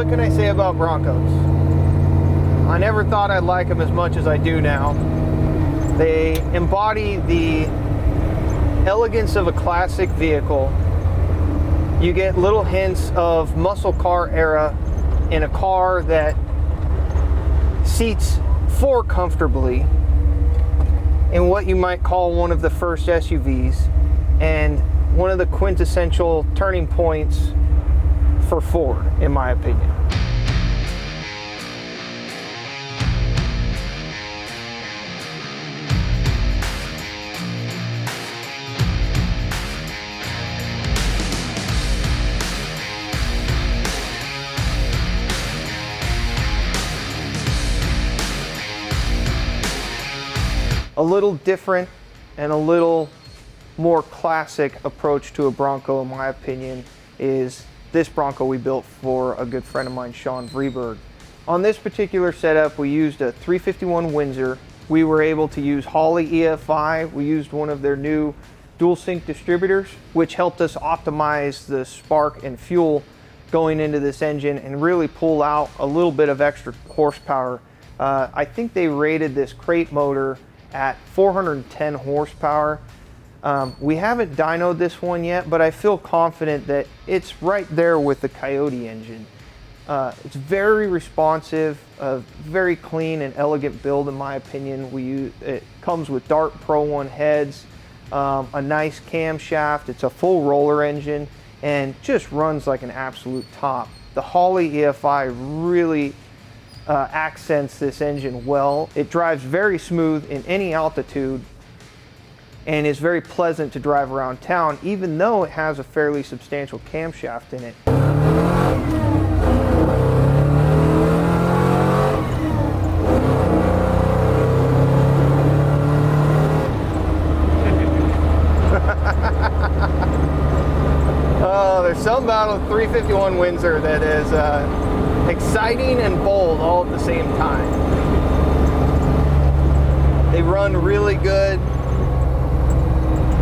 What can I say about Broncos? I never thought I'd like them as much as I do now. They embody the elegance of a classic vehicle. You get little hints of muscle car era in a car that seats four comfortably in what you might call one of the first SUVs, and one of the quintessential turning points for Ford, in my opinion. A little different and a little more classic approach to a Bronco, in my opinion, is this Bronco we built for a good friend of mine, Sean Vreeberg. On this particular setup, we used a 351 Windsor. We were able to use Holley EFI. We used one of their new dual sync distributors, which helped us optimize the spark and fuel going into this engine and really pull out a little bit of extra horsepower. I think they rated this crate motor at 410 horsepower. We haven't dynoed this one yet, but I feel confident that it's right there with the Coyote engine. It's very responsive, a very clean and elegant build in my opinion. It comes with Dart Pro 1 heads, a nice camshaft. It's a full roller engine and just runs like an absolute top. The Holley EFI really accents this engine well. It drives very smooth in any altitude and is very pleasant to drive around town, even though it has a fairly substantial camshaft in it. There's something about a 351 Windsor that is exciting and bold all at the same time. They run really good.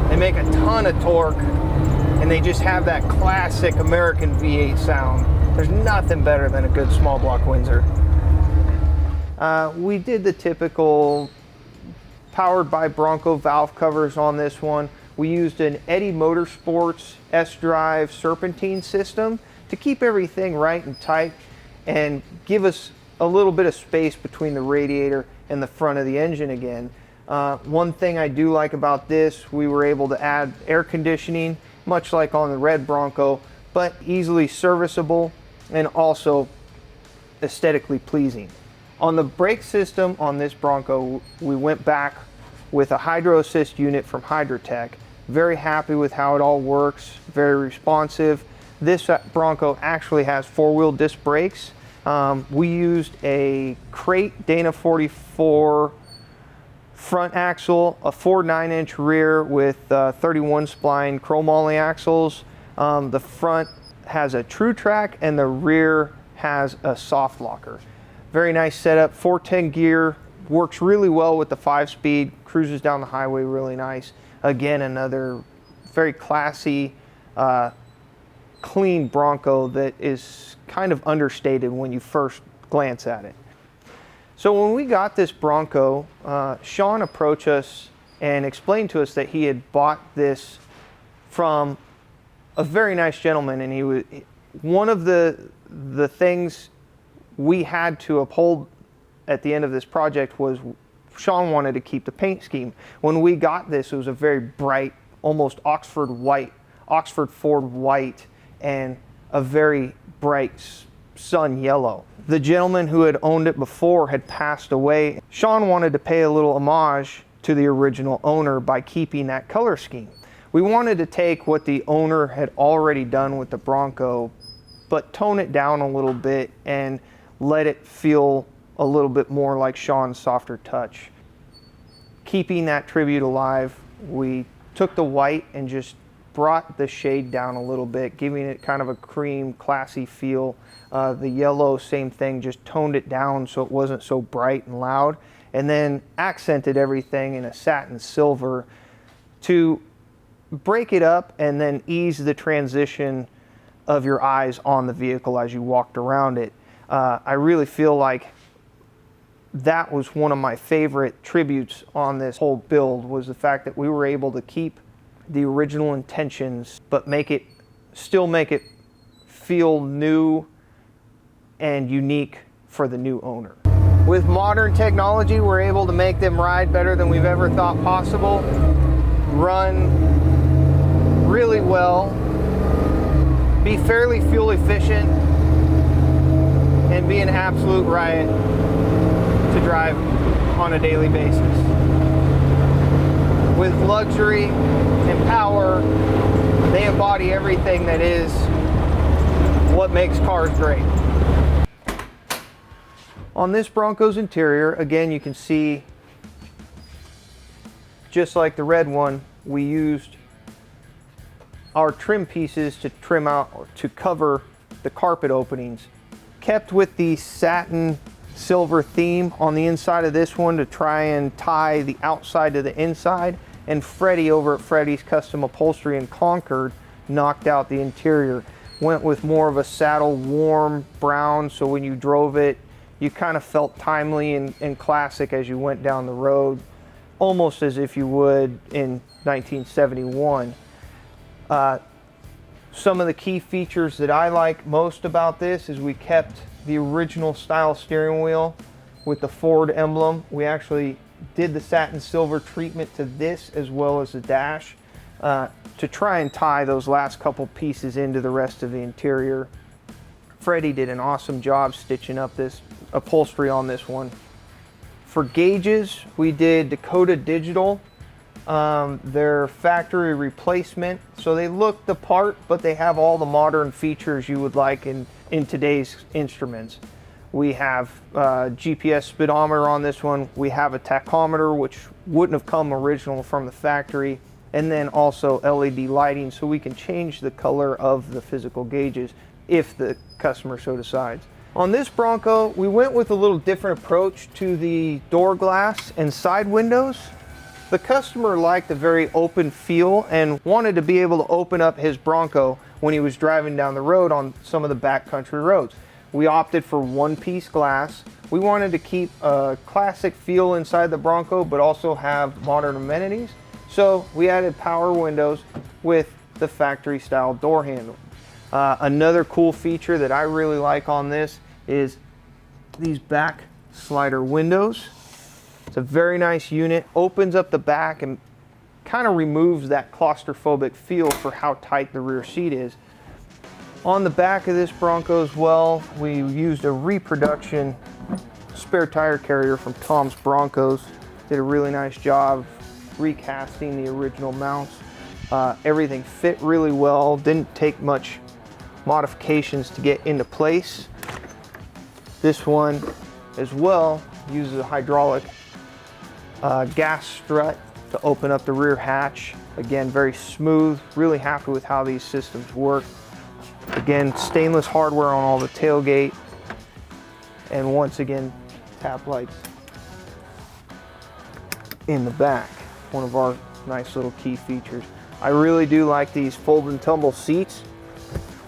They make a ton of torque, and they just have that classic American V8 sound. There's nothing better than a good small block Windsor. We did the typical powered by Bronco valve covers on this one. We used an Eddy Motorsports S-Drive serpentine system to keep everything right and tight and give us a little bit of space between the radiator and the front of the engine again. One thing I do like about this, we were able to add air conditioning, much like on the red Bronco, but easily serviceable and also aesthetically pleasing. On the brake system on this Bronco, we went back with a Hydro Assist unit from Hydrotech. Very happy with how it all works, very responsive. This Bronco actually has four-wheel disc brakes. We used a Crate Dana 44 front axle, a 4 9-inch rear with 31 spline chromoly axles. The front has a True Track and the rear has a soft locker. Very nice setup, 410 gear, works really well with the 5-speed, cruises down the highway really nice. Again, another very classy, clean Bronco that is kind of understated when you first glance at it. So when we got this Bronco, Sean approached us and explained to us that he had bought this from a very nice gentleman, and he was one of the things we had to uphold at the end of this project was Sean wanted to keep the paint scheme. When we got this, it was a very bright, almost Oxford Ford white, and a very bright sun yellow. The gentleman who had owned it before had passed away. Sean wanted to pay a little homage to the original owner by keeping that color scheme. We wanted to take what the owner had already done with the Bronco, but tone it down a little bit and let it feel a little bit more like Sean's softer touch. Keeping that tribute alive, we took the white and just brought the shade down a little bit, giving it kind of a cream, classy feel. The yellow, same thing, just toned it down so it wasn't so bright and loud, and then accented everything in a satin silver to break it up and then ease the transition of your eyes on the vehicle as you walked around it. I really feel like that was one of my favorite tributes on this whole build, was the fact that we were able to keep the original intentions, but still make it feel new and unique for the new owner. With modern technology, we're able to make them ride better than we've ever thought possible, run really well, be fairly fuel efficient, and be an absolute riot to drive on a daily basis. With luxury and power, they embody everything that is what makes cars great. On this Bronco's interior, again, you can see, just like the red one, we used our trim pieces to trim out or to cover the carpet openings. Kept with the satin silver theme on the inside of this one to try and tie the outside to the inside, and Freddie over at Freddie's Custom Upholstery in Concord knocked out the interior. Went with more of a saddle warm brown, so when you drove it, you kind of felt timely and classic as you went down the road, almost as if you would in 1971. Some of the key features that I like most about this is we kept the original style steering wheel with the Ford emblem. We actually did the satin silver treatment to this as well as the dash to try and tie those last couple pieces into the rest of the interior. Freddie did an awesome job stitching up this upholstery on this one. For gauges, we did Dakota Digital, their factory replacement. So they look the part, but they have all the modern features you would like in today's instruments. We have GPS speedometer on this one. We have a tachometer, which wouldn't have come original from the factory. And then also LED lighting, so we can change the color of the physical gauges if the customer so decides. On this Bronco, we went with a little different approach to the door glass and side windows. The customer liked a very open feel and wanted to be able to open up his Bronco when he was driving down the road on some of the backcountry roads. We opted for one-piece glass. We wanted to keep a classic feel inside the Bronco, but also have modern amenities. So we added power windows with the factory style door handle. Another cool feature that I really like on this is these back slider windows. It's a very nice unit, opens up the back and kind of removes that claustrophobic feel for how tight the rear seat is. On the back of this Bronco as well, we used a reproduction spare tire carrier from Tom's Broncos. Did a really nice job recasting the original mounts. Everything fit really well, didn't take much modifications to get into place. This one as well uses a hydraulic gas strut to open up the rear hatch. Again, very smooth, really happy with how these systems work. Again, stainless hardware on all the tailgate, and once again, tap lights in the back. One of our nice little key features. I really do like these fold and tumble seats.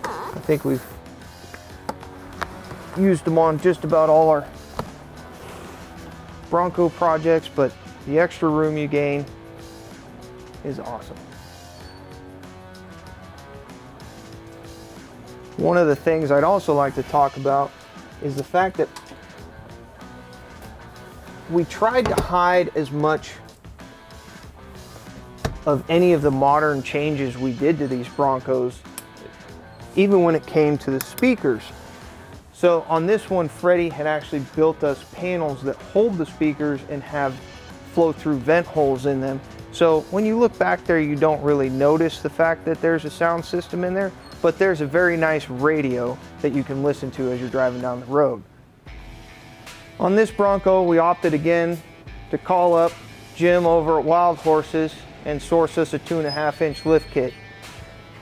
I think we've used them on just about all our Bronco projects, but the extra room you gain is awesome. One of the things I'd also like to talk about is the fact that we tried to hide as much of any of the modern changes we did to these Broncos, even when it came to the speakers. So on this one, Freddie had actually built us panels that hold the speakers and have flow-through vent holes in them. So when you look back there, you don't really notice the fact that there's a sound system in there, but there's a very nice radio that you can listen to as you're driving down the road. On this Bronco, we opted again to call up Jim over at Wild Horses and source us a 2.5-inch lift kit.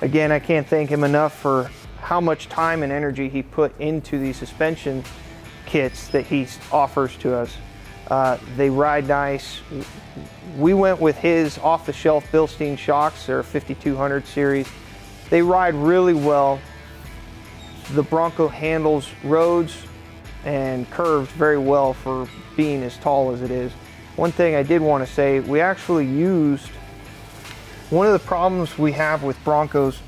Again, I can't thank him enough for how much time and energy he put into these suspension kits that he offers to us. They ride nice. We went with his off-the-shelf Bilstein shocks. They're a 5200 series. They ride really well. the Bronco handles roads and curves very well for being as tall as it is. One thing I did want to say, we actually used, one of the problems we have with Broncos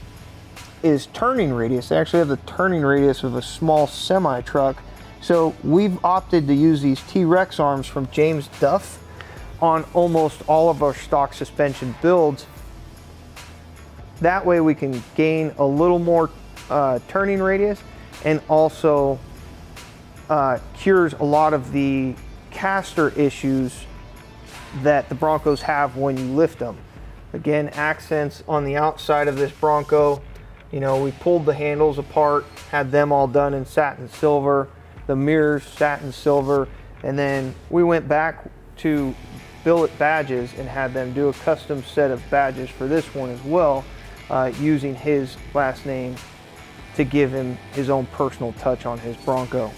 is turning radius. They actually have the turning radius of a small semi truck. So we've opted to use these T-Rex arms from James Duff on almost all of our stock suspension builds. That way we can gain a little more turning radius, and also cures a lot of the caster issues that the Broncos have when you lift them. Again, accents on the outside of this Bronco. You know, we pulled the handles apart, had them all done in satin silver, the mirrors satin silver, and then we went back to billet badges and had them do a custom set of badges for this one as well, using his last name to give him his own personal touch on his Bronco.